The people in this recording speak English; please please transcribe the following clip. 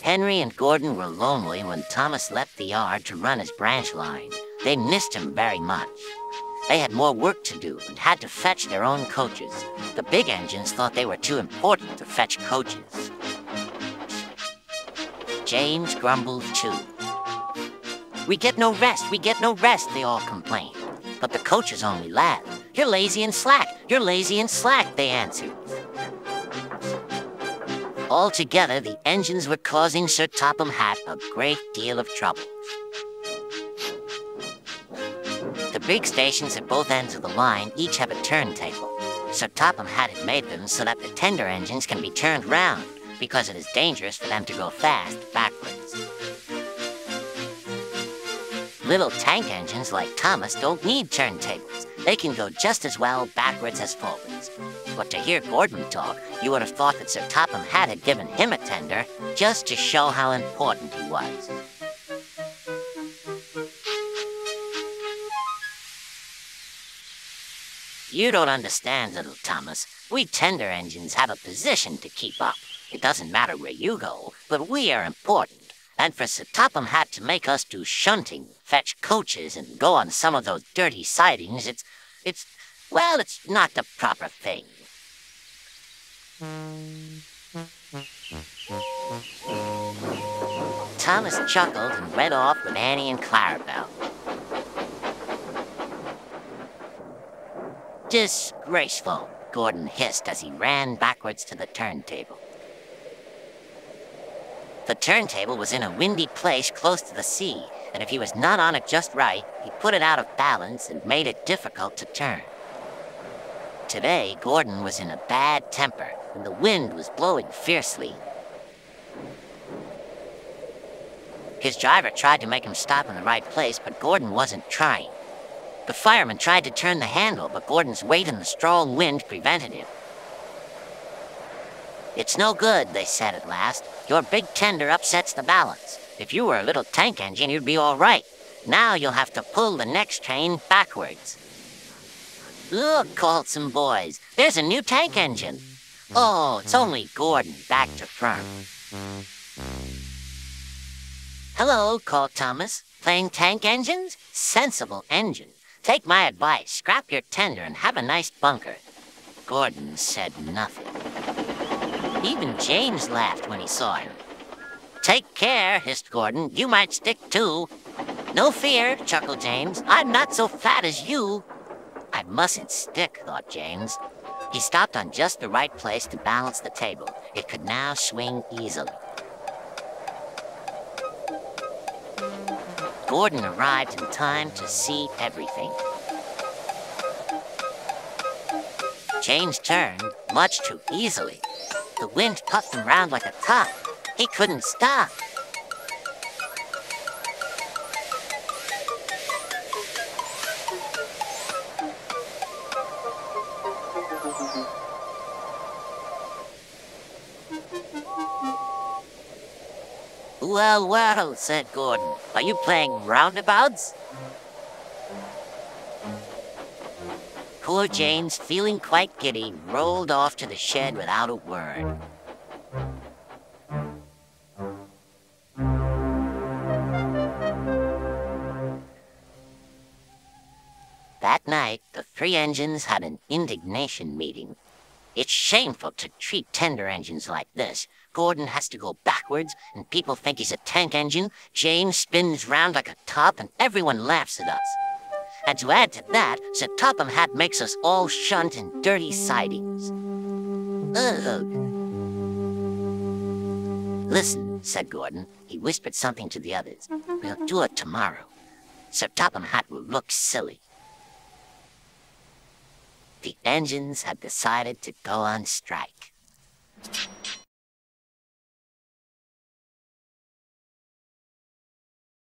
Henry and Gordon were lonely when Thomas left the yard to run his branch line. They missed him very much. They had more work to do and had to fetch their own coaches. The big engines thought they were too important to fetch coaches. James grumbled too. "We get no rest, they all complained. But the coaches only laughed. "You're lazy and slack, they answered. Altogether, the engines were causing Sir Topham Hatt a great deal of trouble. The big stations at both ends of the line each have a turntable. Sir Topham Hatt had made them so that the tender engines can be turned round, because it is dangerous for them to go fast backwards. Little tank engines like Thomas don't need turntables. They can go just as well backwards as forwards. But to hear Gordon talk, you would have thought that Sir Topham Hatt had given him a tender just to show how important he was. You don't understand, little Thomas. We tender engines have a position to keep up. It doesn't matter where you go, but we are important. And for Sir Topham Hatt to make us do shunting, fetch coaches, and go on some of those dirty sidings, it's not the proper thing." Thomas chuckled and went off with Annie and Clarabelle. "Disgraceful," Gordon hissed as he ran backwards to the turntable. The turntable was in a windy place close to the sea, and if he was not on it just right, he put it out of balance and made it difficult to turn. Today, Gordon was in a bad temper, and the wind was blowing fiercely. His driver tried to make him stop in the right place, but Gordon wasn't trying. The fireman tried to turn the handle, but Gordon's weight and the strong wind prevented him. "It's no good," they said at last. "Your big tender upsets the balance. If you were a little tank engine, you'd be all right. Now you'll have to pull the next train backwards." "Look," called some boys. "There's a new tank engine." "Oh, it's only Gordon, back to front." "Hello," called Thomas. "Playing tank engines? Sensible engine. Take my advice, scrap your tender and have a nice bunker." Gordon said nothing. Even James laughed when he saw him. "Take care," hissed Gordon. "You might stick too." "No fear," chuckled James. "I'm not so fat as you." "I mustn't stick," thought James. He stopped on just the right place to balance the table. It could now swing easily. Gordon arrived in time to see everything. James turned much too easily. The wind puffed him round like a top. He couldn't stop. "Well, well," said Gordon. "Are you playing roundabouts?" Poor James, feeling quite giddy, rolled off to the shed without a word. That night, the three engines had an indignation meeting. "It's shameful to treat tender engines like this. Gordon has to go backwards, and people think he's a tank engine. James spins round like a top, and everyone laughs at us. And to add to that, Sir Topham Hatt makes us all shunt in dirty sidings. Ugh." "Listen," said Gordon. He whispered something to the others. "We'll do it tomorrow. Sir Topham Hatt will look silly." The engines had decided to go on strike.